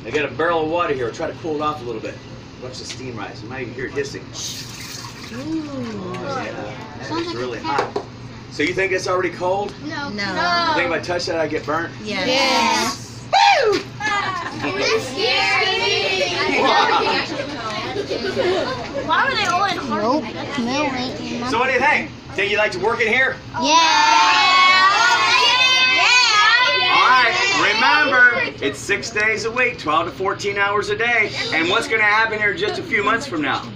I got a barrel of water here. We'll try to cool it off a little bit. Watch the steam rise. You might even hear it hissing. Oh, yeah. It's really hot. So you think it's already cold? No. You think if I touch that, I get burnt? Yes. Yes. Woo! That's scary. Why were they all in Harvard? Nope. So what do you think? Think you'd like to work in here? Yeah. All right, remember, it's 6 days a week, 12 to 14 hours a day. And what's going to happen here just a few months from now?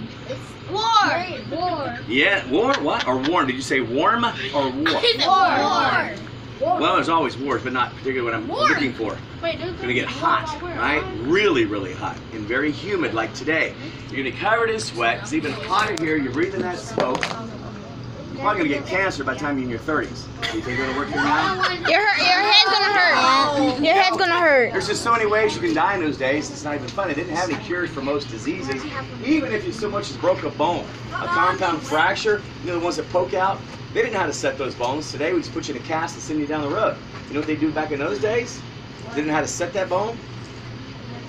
War. War. Yeah, war? What? Or warm? Did you say warm or war? War. Well, there's always wars, but not particularly what I'm looking for. It's going to get hot, right? Really, really hot and very humid like today. You're going to be covered in sweat. It's even hotter here. You're breathing that smoke. You're probably going to get cancer by the time you're in your 30s. Do you think you're going to work here now? Your head's going to hurt. Your head's going to hurt. There's just so many ways you can die in those days. It's not even fun. They didn't have any cures for most diseases. Even if you so much as broke a bone, a compound fracture, you know the ones that poke out, they didn't know how to set those bones. Today we just put you in a cast and send you down the road. You know what they do back in those days? They didn't know how to set that bone?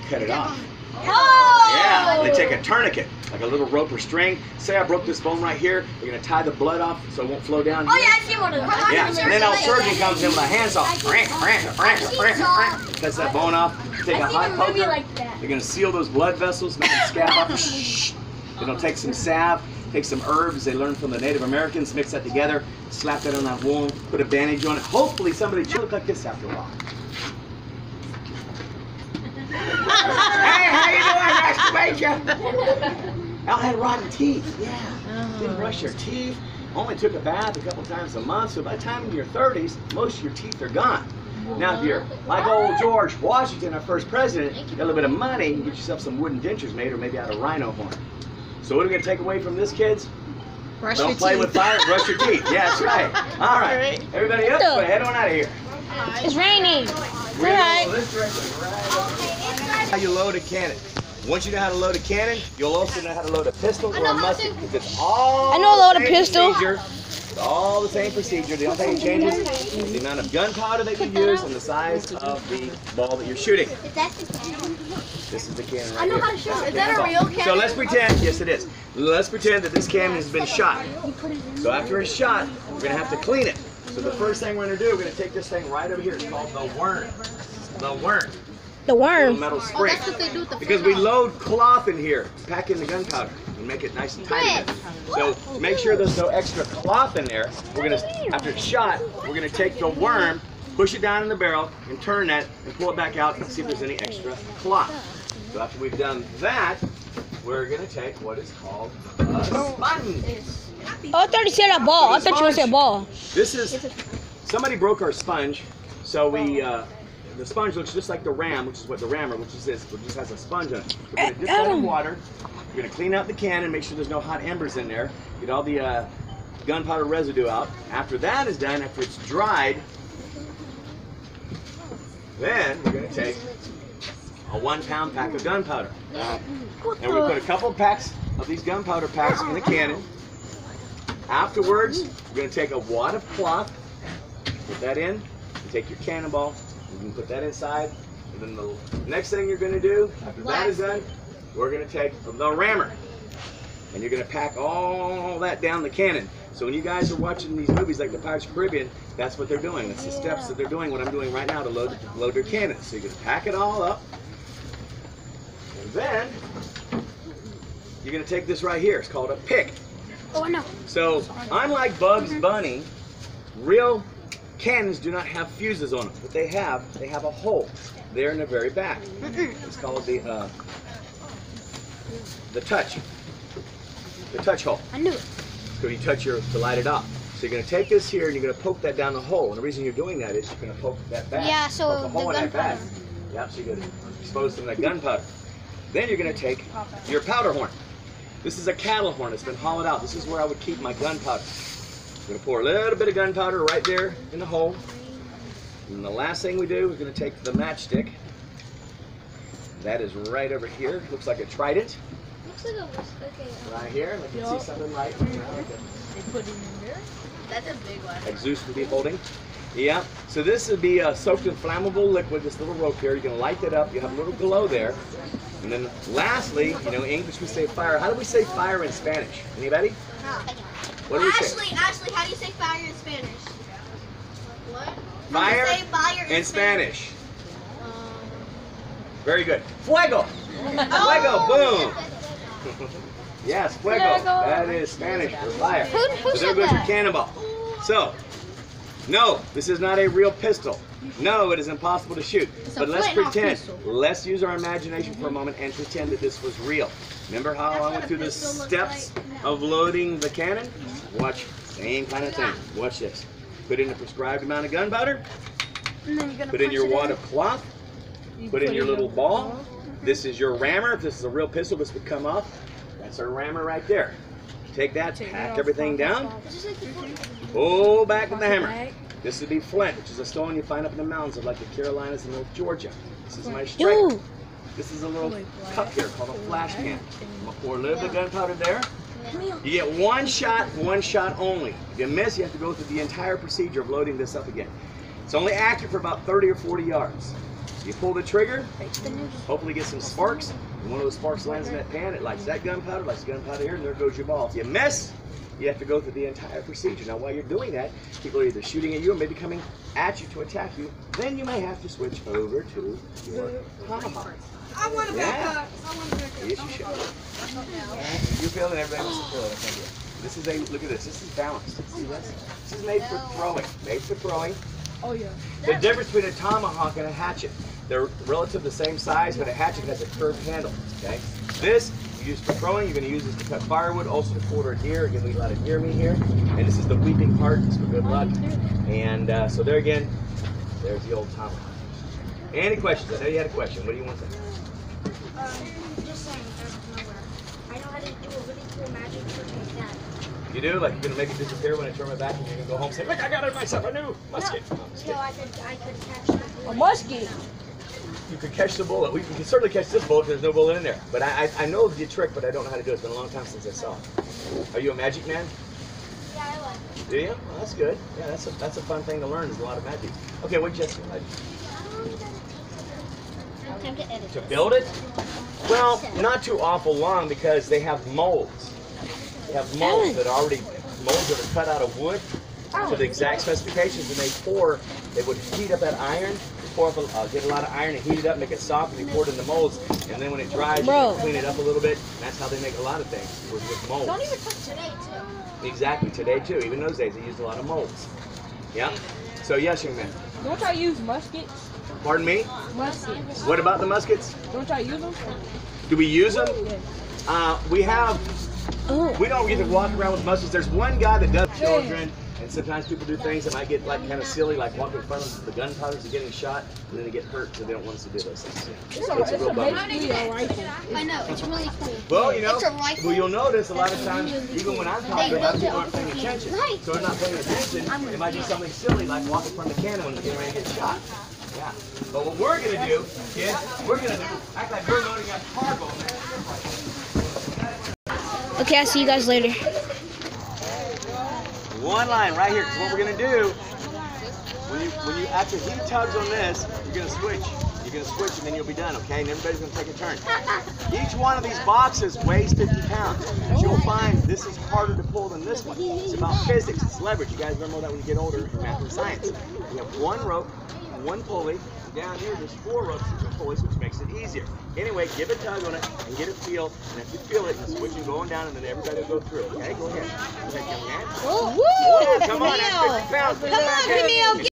Cut it off. Oh! Yeah, they take a tourniquet, like a little rope or string. Say I broke this bone right here. They're going to tie the blood off so it won't flow down here. Oh yeah, I see one of those. Yeah, and then our surgeon comes in with a handsaw. Cuts that bone off. Take a hot poker. They're going to seal those blood vessels, make them scab up. Then they'll take some salve, take some herbs they learned from the Native Americans, mix that together, slap that on that wound, put a bandage on it. Hopefully somebody will look like this after a while. Hey, how you doing? Nice to meet you. Al had rotten teeth. Yeah. Didn't brush your teeth. Only took a bath a couple times a month. So by the time you're in your 30s, most of your teeth are gone. Now, if you're like old George Washington, our first president, you got a little bit of money, you can get yourself some wooden dentures made, or maybe out of rhino horn. So what are we going to take away from this, kids? Don't play with fire. Brush your teeth. Yeah, that's right. All right. Everybody up. Go head on out of here. It's raining. We're going to go this direction right. How you load a cannon. Once you know how to load a cannon, you'll also know how to load a pistol or a musket. Because it's all load a pistol. It's all the same procedure. The only thing that changes is the amount of gunpowder that you use and the size of the ball that you're shooting. This is the cannon right here. I know how to shoot. Is that a real cannon? So let's pretend, yes it is. Let's pretend that this cannon has been shot. So after it's shot, we're going to have to clean it. So the first thing we're going to do, we're going to take this thing right over here. It's called the worm. The worm. The worm. Metal spring. Because we load cloth in here, pack in the gunpowder, and make it nice and tight. So make sure there's no extra cloth in there. We're going to, after it's shot, we're going to take the worm, push it down in the barrel, and turn that, and pull it back out and see if there's any extra cloth. So after we've done that, we're going to take what is called a sponge. Oh, I thought you said a ball. I thought you said a ball. This is, somebody broke our sponge, so we, the sponge looks just like the ram, which is what the rammer, which is this, which just has a sponge on it. We're going to dip that in water. We're going to clean out the cannon, make sure there's no hot embers in there, get all the gunpowder residue out. After that is done, after it's dried, then we're going to take a 1 pound pack of gunpowder. And we're going to put a couple packs of these gunpowder packs in the cannon. Afterwards, we're going to take a wad of cloth, put that in, and take your cannonball, you can put that inside. And then the next thing you're going to do, after that is done, we're going to take the rammer. And you're going to pack all that down the cannon. So when you guys are watching these movies like the Pirates of the Caribbean, that's what they're doing. That's the steps that they're doing, what I'm doing right now to load their cannon. So you're going to pack it all up. And then, you're going to take this right here. It's called a pick. Oh, I know. So, unlike Bugs Bunny, real cannons do not have fuses on them. What they have a hole there in the very back. It's called the touch hole. I knew it. So you touch to light it up. So you're going to take this here and you're going to poke that down the hole. And the reason you're doing that is you're going to poke that bag. Yeah, so poke a hole in that bag. Yep, so you're going to expose some of that gunpowder. Then you're going to take your powder horn. This is a cattle horn. It's been hollowed out. This is where I would keep my gunpowder. I'm going to pour a little bit of gunpowder right there in the hole. And the last thing we do is going to take the matchstick. That is right over here. Looks like a trident. Looks like a right here. I can see something right now. They put it in there. That's a big one. Like Zeus would be holding. Yeah. So this would be soaked in flammable liquid, this little rope here. You're going to light that up. You have a little glow there. And then lastly, you know, in English we say fire. How do we say fire in Spanish? Anybody? What do we say? Ashley, how do you say fire in Spanish? What? Fire, fire in Spanish. Very good. Fuego. Fuego. Boom. Yes, fuego. That is Spanish for fire. So there goes your cannonball. So, no, this is not a real pistol. No, it is impossible to shoot. But let's pretend. Let's use our imagination for a moment and pretend that this was real. Remember how I went through the steps of loading the cannon? Watch, same kind of thing. Watch this. Put in a prescribed amount of gunpowder. Put in your wad of cloth. Put in your little ball. This is your rammer. If this is a real pistol, this would come off. That's our rammer right there. Take that, pack everything down. Pull back with the hammer. This would be flint, which is a stone you find up in the mountains of like the Carolinas and North Georgia. This is my striker. This is a little cup here called a flash can. I'm going to pour a little bit of gunpowder there. You get one shot only. If you miss, you have to go through the entire procedure of loading this up again. It's only accurate for about 30 or 40 yards. You pull the trigger, hopefully get some sparks, and one of those sparks lands in that pan, it lights that gunpowder, lights the gunpowder here, and there goes your ball. If you miss, you have to go through the entire procedure. Now, while you're doing that, people are either shooting at you or maybe coming at you to attack you. Then you may have to switch over to your tomahawk. I want to back up. Yes, you should. You feel it, everybody wants to feel it. Okay, good. This is a, look at this. This is balanced. See this? This is made for throwing. Made for throwing. Oh, yeah. The difference between a tomahawk and a hatchet. They're relative the same size, but a hatchet has a curved handle. Okay. This you use for throwing. You're going to use this to cut firewood, also to quarter a deer. Again, we eat a lot of deer meat here. And this is the weeping part. It's for good luck. And so there again, there's the old tomahawk. Any questions? I know you had a question. What do you want to say? Just saying, I know how to do a really cool magic trick like that. You do? Like you're going to make it disappear when I turn my back and you're going to go home and say, look, I got it myself, a new musket. No, I could catch the bullet. A musket. You could catch the bullet. You can certainly catch this bullet if there's no bullet in there. But I know the trick, but I don't know how to do it. It's been a long time since I saw it. Are you a magic man? Yeah, I like. Do you? Well, that's good. Yeah, that's a fun thing to learn. There's a lot of magic. Okay, what did you like? Time to edit. To build it? Well, not too awful long because they have molds. They have molds that are already molds that are cut out of wood to the exact specifications, and they would heat up that iron, get a lot of iron and heat it up, make it soft, and they pour it in the molds, and then when it dries, you can clean it up a little bit. And that's how they make a lot of things with molds. Don't even touch today, too. Exactly, today too. Even those days, they used a lot of molds. Yeah. So yes, young man. Don't I use muskets? Pardon me? Muskets. What about the muskets? Don't I use them? Do we use them? Yeah. We don't get to walk around with muskets. There's one guy that does children, and sometimes people do things that might get like kind of silly, like walking in front of the gunpowders and getting shot, and then they get hurt, so they don't want us to do those things. Yeah. It's a real bummer. I know, it's really cool. Well, you know, It's a rifle. well, you'll notice a lot of times, even when I'm talking, a lot of people aren't paying attention. So they're not paying attention. It might be something silly, like walking from the cannon when they're getting ready to get shot. Yeah. But what we're going to do is, act like we're loading up cargo. Okay, I'll see you guys later. One line right here, because what we're going to do, when you after he tugs on this, you're going to switch. You're going to switch and then you'll be done, okay? And everybody's going to take a turn. Each one of these boxes weighs 50 pounds. But you'll find this is harder to pull than this one. It's about physics, it's leverage. You guys remember that when you get older in math and science. You have one rope, one pulley. Down here, there's 4 ropes and 2 pulleys, which makes it easier. Anyway, give a tug on it and get a feel. And if you feel it, you switch and going down, and then everybody will go through. Okay, go ahead. Go ahead, young man. Woo! Come on, that's 50 pounds. Come on, Camille.